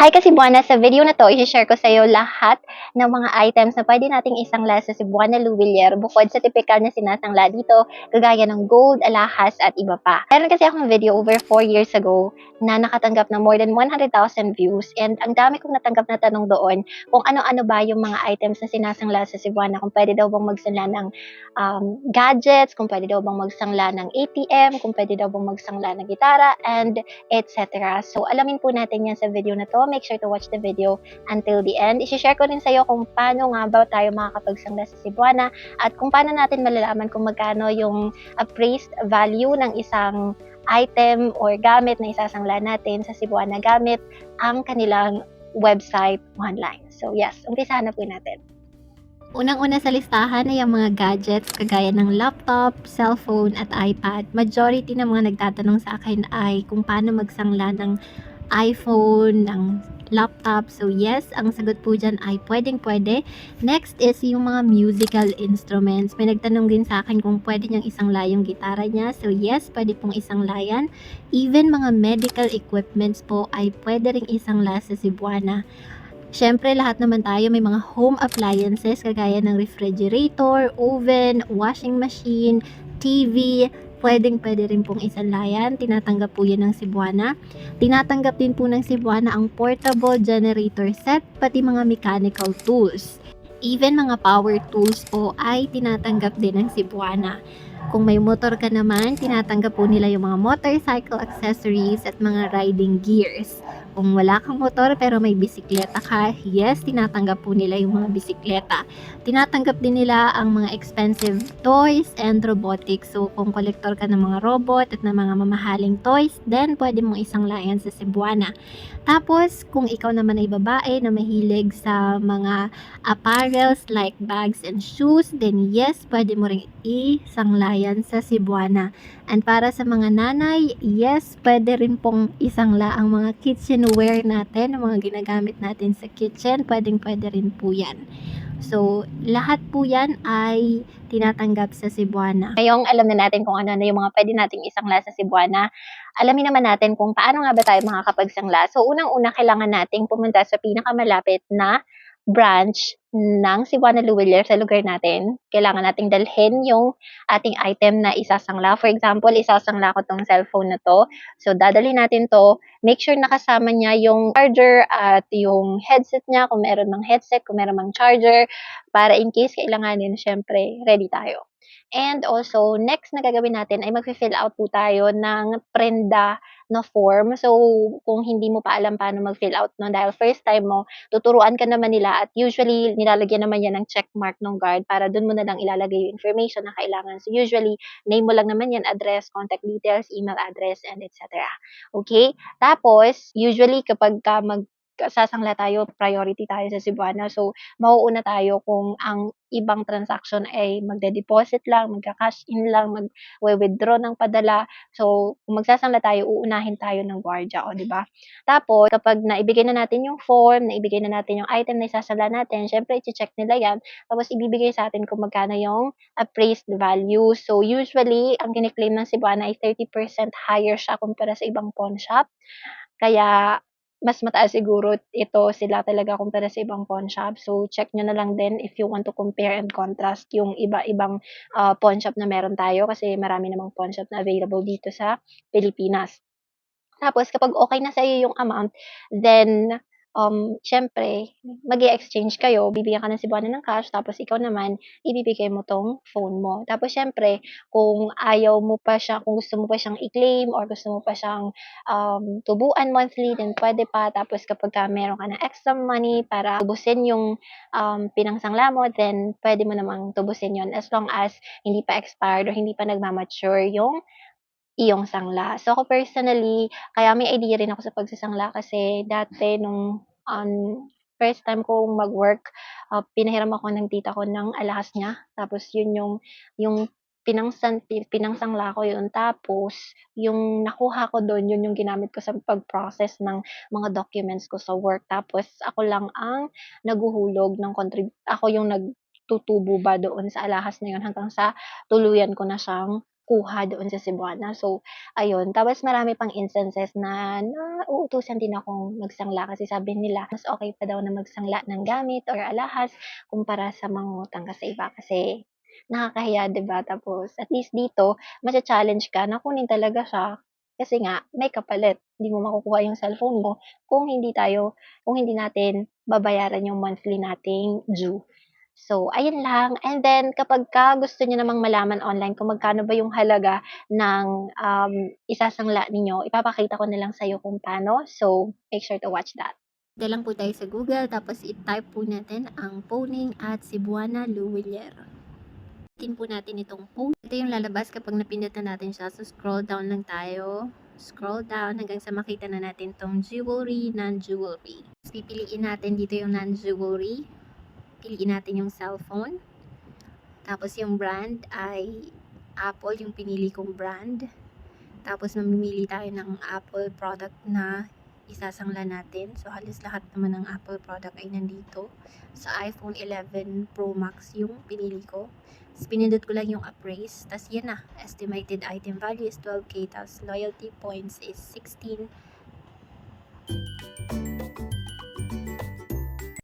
Hi Kasibuana, sa video na to, i-share ko sa iyo lahat ng mga items na pwede nating isangla sa Cebuana Louvillier bukod sa typical na sinasangla dito, kagaya ng gold, alahas at iba pa. Meron kasi akong video over 4 years ago na nakatanggap ng more than 100,000 views and ang dami kong natanggap na tanong doon kung ano-ano ba yung mga items na sinasangla sa Cebuana, kung pwede daw bang magsangla ng gadgets, kung pwede daw bang magsangla ng ATM, kung pwede daw bang magsangla ng gitara, and etc. So, alamin po natin yan sa video na to. Make sure to watch the video until the end. I-share ko rin sa iyo kung paano nga ba tayo makakapagsangla sa Cebuana at kung paano natin malalaman kung magkano yung appraised value ng isang item or gamit na isasangla natin sa Cebuana gamit ang kanilang website online. So, yes, umpisahan na po natin. Unang-una sa listahan ay ang mga gadgets kagaya ng laptop, cellphone at iPad. Majority ng mga nagtatanong sa akin ay kung paano magsangla ng iPhone, ng laptop. So yes, ang sagot po dyan ay pwedeng-pwede. Next is yung mga musical instruments. May nagtanong din sa akin kung pwede niyang isangla yung gitara niya. So yes, pwede pong isangla yan. Even mga medical equipments po ay pwede ring isangla sa Cebuana. Siyempre, lahat naman tayo may mga home appliances kagaya ng refrigerator, oven, washing machine, TV. Pwedeng-pwede rin pong isanlayan. Tinatanggap po yan ng Cebuana. Tinatanggap din po ng Cebuana ang portable generator set, pati mga mechanical tools. Even mga power tools po ay tinatanggap din ng Cebuana. Kung may motor ka naman, tinatanggap po nila yung mga motorcycle accessories at mga riding gears. Kung wala kang motor pero may bisikleta ka, yes, tinatanggap po nila yung mga bisikleta. Tinatanggap din nila ang mga expensive toys and robotics. So, kung kolektor ka ng mga robot at ng mga mamahaling toys, then pwede mong isanglayan sa Cebuana. Tapos, kung ikaw naman ay babae na mahilig sa mga apparels like bags and shoes, then yes, pwede mo ring isanglayan sa Cebuana. And para sa mga nanay, yes, pwede rin pong isangla ang mga kitchenware natin, ang mga ginagamit natin sa kitchen, pwedeng-pwede rin po yan. So, lahat po yan ay tinatanggap sa Cebuana. Ngayong alam na natin kung ano na yung mga pwede nating isangla sa Cebuana, alamin naman natin kung paano nga ba tayo makakapagsangla. So, unang-una kailangan nating pumunta sa pinakamalapit na branch ng Cebuana Louvillier sa lugar natin. Kailangan nating dalhin yung ating item na isasangla. For example, isasangla ko tong cellphone na to. So, dadalhin natin to. Make sure nakasama niya yung charger at yung headset niya, kung meron mang headset, kung meron mang charger, para in case kailanganin, syempre, ready tayo. And also, next na gagawin natin ay mag-fill out po tayo ng prenda na form. So, kung hindi mo pa alam paano mag-fill out no, dahil first time mo, tuturuan ka naman nila at usually nilalagyan naman yan ng check mark ng guard para doon mo na lang ilalagay yung information na kailangan. So, usually, name mo lang naman yan, address, contact details, email address, and etc. Okay? Tapos, usually kapag ka sasangla tayo, priority tayo sa Cebuana. So, mauuna tayo kung ang ibang transaction ay magde-deposit lang, magka-cash in lang, mag-withdraw ng padala. So, kung magsasangla tayo, uunahin tayo ng gwardiya, o, di ba? Tapos, kapag naibigay na natin yung form, naibigay na natin yung item na isasangla natin, syempre, i-check nila yan. Tapos, ibibigay sa atin kung magkano yung appraised value. So, usually, ang kiniklaim ng Cebuana ay 30% higher siya kumpara sa ibang pawn shop. Kaya, mas mataas siguro ito sila talaga kumpara sa ibang pawn shop. So, check nyo na lang din if you want to compare and contrast yung iba-ibang pawn shop na meron tayo kasi marami namang pawn shop na available dito sa Pilipinas. Tapos, kapag okay na sa'yo yung amount, then, siyempre, mag-e-exchange kayo, bibigyan ka ng Cebuana ng cash, tapos ikaw naman, ibibigay mo tong phone mo. Tapos, siyempre, kung ayaw mo pa siya, kung gusto mo pa siyang i-claim or gusto mo pa siyang tubuan monthly, then pwede pa. Tapos, kapag ka meron ka ng extra money para tubusin yung pinangsangla mo, then pwede mo namang tubusin yon as long as hindi pa expired or hindi pa nagmamature yung iyong sangla. So, ako personally, kaya may idea rin ako sa pagsasangla kasi dati nung first time kong mag-work, pinahiram ako ng tita ko ng alahas niya. Tapos yun yung pinangsangla ko yun. Tapos, yung nakuha ko doon, yun yung ginamit ko sa pag-process ng mga documents ko sa work. Tapos, ako lang ang naguhulog ng ako yung nagtutubo ba doon sa alahas na yun hanggang sa tuluyan ko na siyang kuha doon sa Cebuana. So, ayun. Tapos marami pang instances na nauutusan din akong magsangla kasi sabi nila mas okey pa daw na magsangla ng gamit or alahas kumpara sa mangungutang ka sa iba kasi nakakahiya, 'di ba? Tapos at least dito macha-challenge ka na kunin talaga siya kasi nga may kapalit. Hindi mo makukuha yung cellphone mo kung hindi natin babayaran yung monthly nating due. So, ayun lang. And then kapagka gusto niyo namang malaman online kung magkano ba yung halaga ng, isasangla ninyo, ipapakita ko na lang sa'yo kung paano. So, make sure to watch that. Punta lang po tayo sa Google tapos i-type po natin ang Phoning at Cebuana Luwilier. Tin po natin itong phone. Ito yung lalabas kapag napindot na natin siya. So, scroll down lang tayo. Scroll down hanggang sa makita na natin tong jewelry, non-jewelry. Tapos pipiliin natin dito yung non-jewelry. Piliin natin yung cellphone. Tapos yung brand ay Apple, yung pinili kong brand. Tapos mamimili tayo ng Apple product na isasangla natin. So halos lahat naman ng Apple product ay nandito. Sa iPhone 11 Pro Max yung pinili ko. Tapos pinindot ko lang yung appraise. Tapos yan na. Estimated item value is 12K. Tapos loyalty points is 16